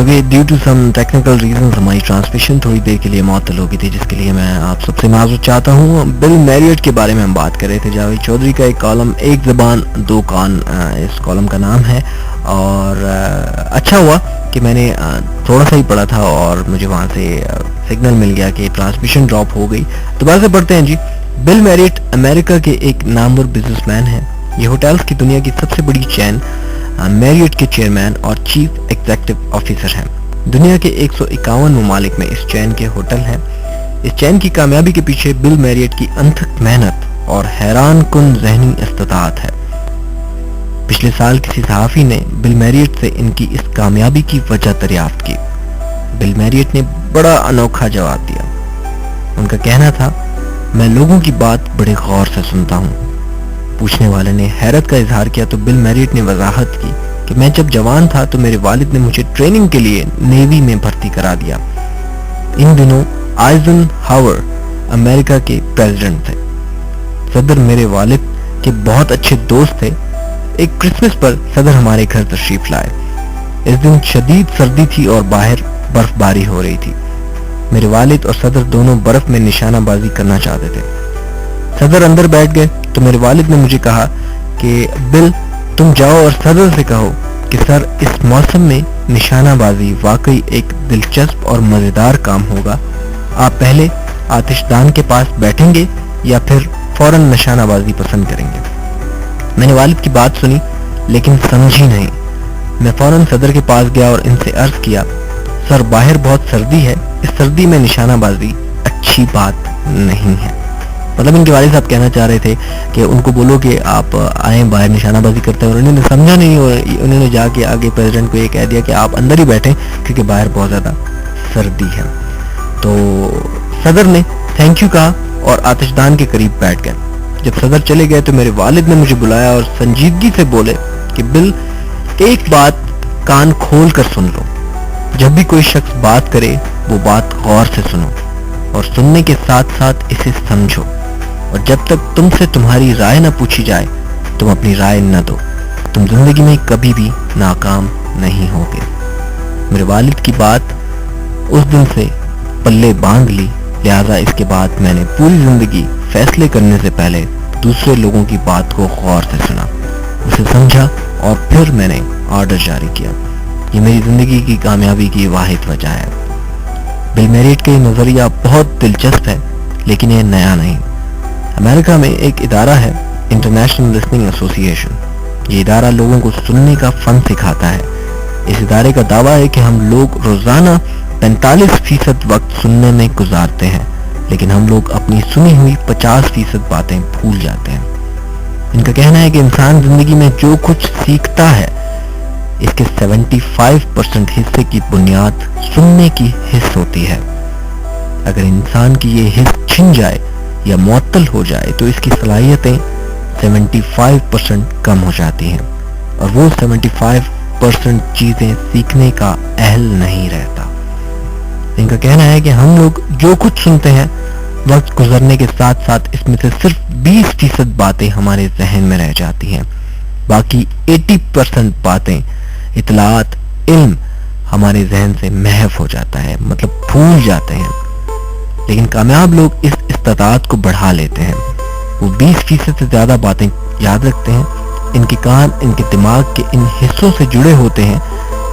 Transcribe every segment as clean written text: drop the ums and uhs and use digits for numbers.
क्योंकि due to some technical reason हमारी transmission थोड़ी देर के लिए मअतल हो गई थी, जिसके लिए मैं आप सबसे माजूर चाहता हूँ। बिल मैरियट के बारे में हम बात कर रहे थे। जावेद चौधरी का एक कॉलम एक ज़बान दो कान इस कॉलम का नाम है, और अच्छा हुआ कि मैंने थोड़ा सा ही पढ़ा था और मुझे वहाँ से सिग्नल मिल गया कि ट्रांसमिशन ड्रॉप हो गई। दोबारा से पढ़ते हैं जी। बिल मैरियट अमेरिका के एक नामवर बिजनेसमैन हैं। ये होटल्स की दुनिया की सबसे बड़ी चेन मैरियट के चेयरमैन और चीफ एग्जीक्यूटिव ऑफिसर हैं। दुनिया के 151 ममालिक में इस चेन के होटल हैं। इस चेन की कामयाबी के पीछे बिल मैरियट की अनथक मेहनत और हैरान कुन ज़हनी इस्तिताअत है। पिछले साल किसी सहाफ़ी ने बिल मैरियट से इनकी इस कामयाबी की वजह दरियाफ्त की। बिल मैरियट ने बड़ा अनोखा जवाब दिया। उनका कहना था, मैं लोगों की बात बड़े गौर से सुनता हूँ। पूछने वाले ने हैरत का इजहार किया तो बिल मैरियट ने वजाहत की कि मैं जब जवान था तो मेरे वालिद ने मुझे ट्रेनिंग के लिए नेवी में भर्ती करा दिया। इन दिनों आइजनहावर अमेरिका के प्रेसिडेंट थे। सदर मेरे वालिद के बहुत अच्छे दोस्त थे। एक क्रिसमस पर सदर हमारे घर तशरीफ लाए। इस दिन शदीद सर्दी थी और बाहर बर्फबारी हो रही थी। मेरे वालिद और सदर दोनों बर्फ में निशानाबाजी करना चाहते थे। सदर अंदर बैठ गए तो मेरे वालिद ने मुझे कहा कि बिल, तुम जाओ और सदर से कहो कि सर, इस मौसम में निशानाबाजी वाकई एक दिलचस्प और मजेदार काम होगा। आप पहले आतिशदान के पास बैठेंगे या फिर फौरन निशानाबाजी पसंद करेंगे? मैंने वालिद की बात सुनी लेकिन समझी नहीं। मैं फौरन सदर के पास गया और इनसे अर्ज किया, सर, बाहर बहुत सर्दी है, इस सर्दी में निशानाबाजी अच्छी बात नहीं है। मतलब इनके वालिद साहब कहना चाह रहे थे कि उनको बोलो कि आप आए बाहर निशानाबाजी करते हैं, और उन्होंने समझा नहीं और उन्होंने जाके आगे प्रेसिडेंट को ये कह दिया कि आप अंदर ही बैठें क्योंकि बाहर बहुत ज़्यादा सर्दी है। तो सदर ने थैंक यू कहा और आतिशदान के करीब बैठ गए। जब सदर चले गए तो मेरे वालिद ने मुझे बुलाया और संजीदगी से बोले कि बिल, एक बात कान खोल कर सुन लो। जब भी कोई शख्स बात करे वो बात गौर से सुनो और सुनने के साथ साथ इसे समझो, और जब तक तुमसे तुम्हारी राय न पूछी जाए तुम अपनी राय न दो। तुम जिंदगी में कभी भी नाकाम नहीं होगे। मेरे वालिद की बात उस दिन से पल्ले बांध ली, लिहाजा इसके बाद मैंने पूरी जिंदगी फैसले करने से पहले दूसरे लोगों की बात को गौर से सुना, उसे समझा और फिर मैंने ऑर्डर जारी किया। ये मेरी जिंदगी की कामयाबी की वाहिद वजह है। बिल मैरियट का ये नजरिया बहुत दिलचस्प है लेकिन ये नया नहीं। अमेरिका में एक इदारा है, इंटरनेशनल लिसनिंग एसोसिएशन। ये इदारा लोगों को सुनने का फन सिखाता है। इस इदारे का दावा है कि हम लोग रोजाना 45% वक्त सुनने में गुजारते हैं, लेकिन हम लोग अपनी सुनी हुई 50% बातें भूल जाते हैं। इनका कहना है कि इंसान जिंदगी में जो कुछ सीखता है इसके 75% हिस्से की बुनियाद सुनने की हिस्स होती है। अगर इंसान की ये हिस्स छिन जाए या मुअत्तल हो जाए तो इसकी सलाहियतें 75% कम हो जाती हैं और वो 75% चीजें सीखने का अहल नहीं रहता। इनका कहना है कि हम लोग जो कुछ सुनते हैं वक्त गुजरने के साथ साथ इसमें से सिर्फ 20% बातें हमारे जहन में रह जाती हैं। बाकी 80% बातें, इतलात, इल्म हमारे जहन से महफ हो जाता है, मतलब भूल जाते हैं। लेकिन कामयाब लोग इस इस्तिताअत को बढ़ा लेते हैं। वो 20% से ज्यादा बातें याद रखते हैं। इनके कान इनके दिमाग के इन हिस्सों से जुड़े होते हैं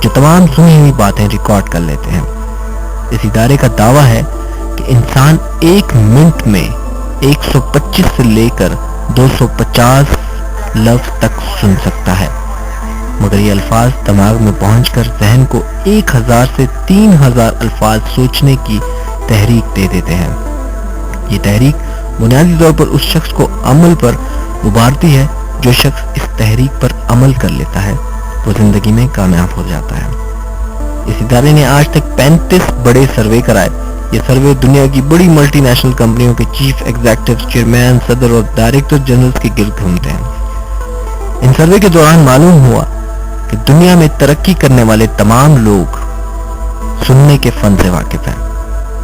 जो तमाम सुनी हुई बातें रिकॉर्ड कर लेते हैं। इस इदारे का दावा है कि इंसान एक मिनट में 125 से लेकर 250 लफ्ज तक सुन सकता है, मगर ये अल्फाज दिमाग में पहुंचकर जहन को 1000 से 3000 अल्फाज सोचने की तहरीक दे देते हैं। ये तहरीक बुनियादी तौर पर उस शख्स को अमल पर उभारती है। जो शख्स इस तहरीक पर अमल कर लेता है वो जिंदगी में कामयाब हो जाता है। इस इदारे ने आज तक 35 बड़े सर्वे कराए। ये सर्वे दुनिया की बड़ी मल्टीनेशनल कंपनियों के चीफ एग्जीक्यूटिव, चेयरमैन, सदर और डायरेक्टर जनरल के गिर्द घूमते हैं। इन सर्वे के दौरान मालूम हुआ कि दुनिया में तरक्की करने वाले तमाम लोग सुनने के फन से वाकिफ हैं।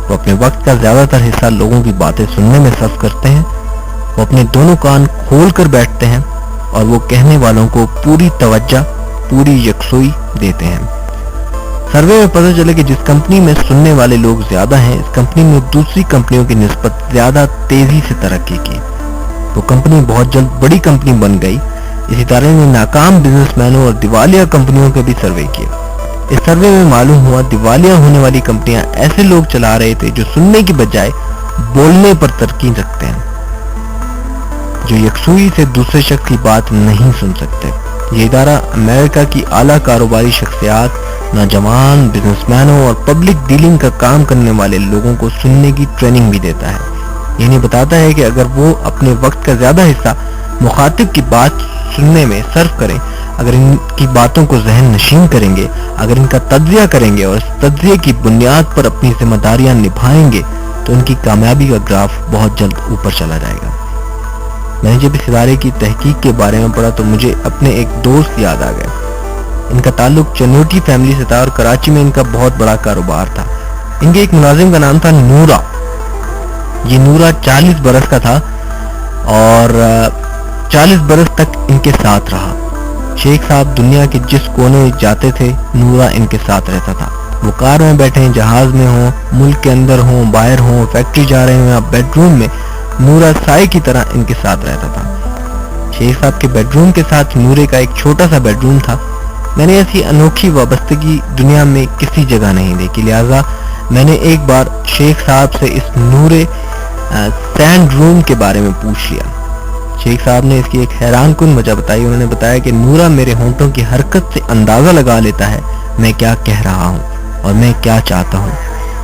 वो अपने वक्त का ज्यादातर हिस्सा लोगों की बातें सुनने में सर्फ करते हैं। वो अपने दोनों कान खोल कर बैठते हैं और वो कहने वालों को पूरी तवज्जो, पूरी यकसुई देते हैं। सर्वे में पता चला कि जिस कंपनी में सुनने वाले लोग ज्यादा हैं, इस कंपनी में दूसरी कंपनियों की निस्बत ज्यादा तेजी से तरक्की की। वो कंपनी बहुत जल्द बड़ी कंपनी बन गई। इसी तरह ने नाकाम बिजनेसमैनों और दिवालिया कंपनियों के भी सर्वे किए। इस सर्वे में मालूम हुआ दिवालिया होने वाली कंपनियां ऐसे लोग चला रहे थे जो सुनने की बजाय बोलने पर तरकीन रखते हैं, जो यकसुई से दूसरे शख्स की बात नहीं सुन सकते। ये इदारा अमेरिका की आला कारोबारी शख्सियात, नौजवान बिजनेसमैनों और पब्लिक डीलिंग का काम करने वाले लोगों को सुनने की ट्रेनिंग भी देता है। ये नहीं बताता है कि अगर वो अपने वक्त का ज्यादा हिस्सा मुखातिब की बात सुनने में सर्व करें, अगर इनकी बातों को जहन नशीन करेंगे, अगर इनका तज्जिया करेंगे और इस तज्जिए की बुनियाद पर अपनी जिम्मेदारियां निभाएंगे, तो इनकी कामयाबी का ग्राफ बहुत जल्द ऊपर चला जाएगा। मैंने जब इस इदारे की तहकीक के बारे में पढ़ा तो मुझे अपने एक दोस्त याद आ गया। इनका ताल्लुक चनोटी फैमिली से था और कराची में इनका बहुत बड़ा कारोबार था। इनके एक मुलाजिम का नाम था नूरा। ये नूरा 40 बरस का था और 40 बरस तक इनके साथ रहा। शेख साहब दुनिया के जिस कोने जाते थे, नूरा इनके साथ रहता था। वो कार में बैठे, जहाज में हो, मुल्क के अंदर हो, बाहर हो, फैक्ट्री जा रहे हो या बेडरूम में, नूरा साए की तरह इनके साथ रहता था। शेख साहब के बेडरूम के साथ नूरे का एक छोटा सा बेडरूम था। मैंने ऐसी अनोखी वाबस्तगी दुनिया में किसी जगह नहीं देखी, लिहाजा मैंने एक बार शेख साहब से इस नूरे सैंड रूम के बारे में पूछ लिया। शेख साहब ने इसकी एक हैरान कुन वजह बताई। उन्होंने बताया कि नूरा मेरे होंठों की हरकत से अंदाजा लगा लेता है मैं क्या कह रहा हूँ और मैं क्या चाहता हूँ।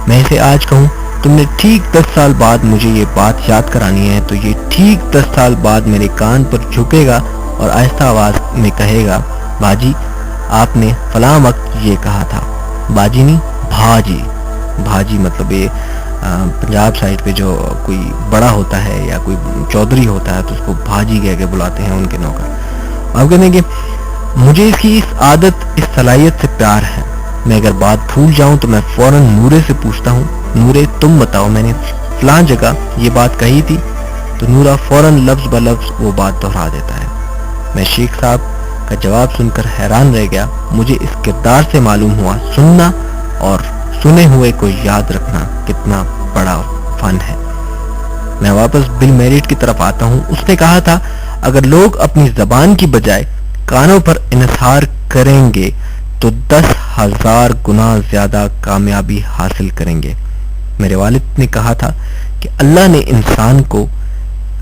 मैं इसे आज कहूँ तुमने ठीक 10 साल बाद मुझे ये बात याद करानी है, तो ये ठीक 10 साल बाद मेरे कान पर झुकेगा और आहिस्ता आवाज में कहेगा, बाजी आपने फलां वक्त ये कहा था। बाजी नहीं, भाजी। भाजी मतलब ये पंजाब साइड पे जो कोई बड़ा होता है या कोई चौधरी होता है तो उसको भाजी कह के बुलाते हैं उनके नौकर। आप कहते हैं कि मुझे इसकी इस आदत, इस सलाहियत से प्यार है। मैं अगर बात भूल जाऊं तो मैं फौरन नूरे से पूछता हूँ, नूरे तुम बताओ मैंने फलां जगह ये बात कही थी, तो नूरा फौरन लफ्ज ब लफ्ज वो बात दोहरा देता है। मैं शेख साहब का जवाब सुनकर हैरान रह गया। मुझे इस किरदार से मालूम हुआ सुनना और सुने हुए को याद रखना कितना बड़ा फन है। मैं वापस बिल मेरिट की तरफ आता हूँ। उसने कहा था अगर लोग अपनी जबान की बजाय कानों पर इन्हिसार करेंगे तो 10,000 गुना ज्यादा कामयाबी हासिल करेंगे। मेरे वालिद ने कहा था कि अल्लाह ने इंसान को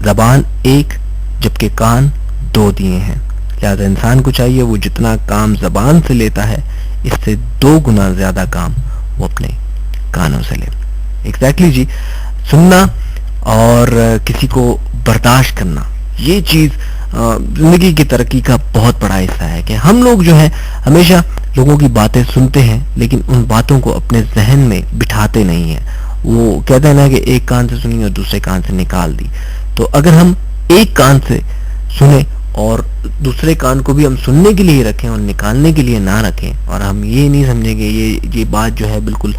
जबान एक जबकि कान 2 दिए हैं, लिहाजा इंसान को चाहिए वो जितना काम जबान से लेता है इससे 2 गुना ज्यादा काम वो अपने कानों से ले। एग्जैक्टली जी, सुनना और किसी को बर्दाश्त करना, ये चीज जिंदगी की तरक्की का बहुत बड़ा हिस्सा है कि हम लोग जो है हमेशा लोगों की बातें सुनते हैं लेकिन उन बातों को अपने जहन में बिठाते नहीं है। वो कहते हैं ना कि एक कान से सुनी और दूसरे कान से निकाल दी। तो अगर हम एक कान से सुने और दूसरे कान को भी हम सुनने के लिए रखें और निकालने के लिए ना रखें, और हम ये नहीं समझेंगे ये बात जो है बिल्कुल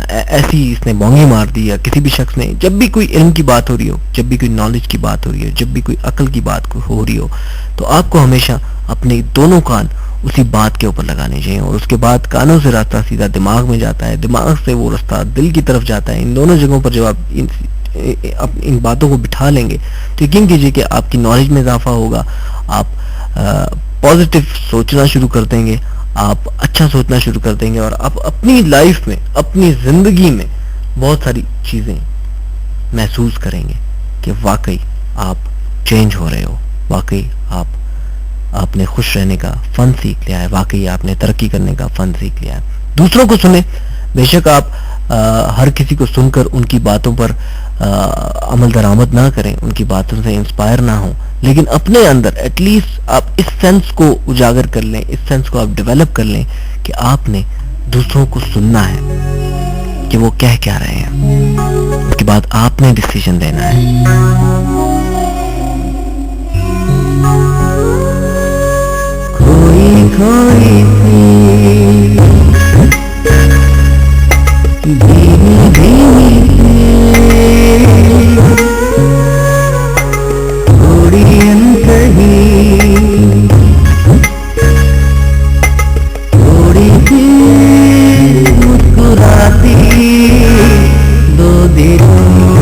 ऐसी इसने बोंगी मार दी, या किसी भी शख्स ने, जब भी कोई इल्म की बात हो रही हो, जब भी कोई नॉलेज की बात हो रही हो, जब भी कोई अकल की बात हो रही हो, तो आपको हमेशा अपने दोनों कान उसी बात के ऊपर लगाने चाहिए और उसके बाद कानों से रास्ता सीधा दिमाग में जाता है, दिमाग से वो रास्ता दिल की तरफ जाता है। इन दोनों जगहों पर जब आप इन बातों को बिठा लेंगे तो यकीन कीजिए कि आपकी नॉलेज में इजाफा होगा, आप पॉजिटिव सोचना शुरू कर देंगे, आप अच्छा सोचना शुरू कर देंगे और आप अपनी लाइफ में, अपनी जिंदगी में बहुत सारी चीजें महसूस करेंगे कि वाकई आप चेंज हो रहे हो, वाकई आपने खुश रहने का फन सीख लिया है, वाकई आपने तरक्की करने का फन सीख लिया है। दूसरों को सुने, बेशक आप हर किसी को सुनकर उनकी बातों पर अमल दरामद ना करें, उनकी बातों से इंस्पायर ना हो, लेकिन अपने अंदर एटलीस्ट आप इस सेंस को उजागर कर लें, इस सेंस को आप डेवलप कर लें कि आपने दूसरों को सुनना है कि वो कह क्या रहे हैं, उसके बाद आपने डिसीजन लेना है। खोई खोई धीमी धीमी थोड़ी अनकही थोड़ी सी تیرا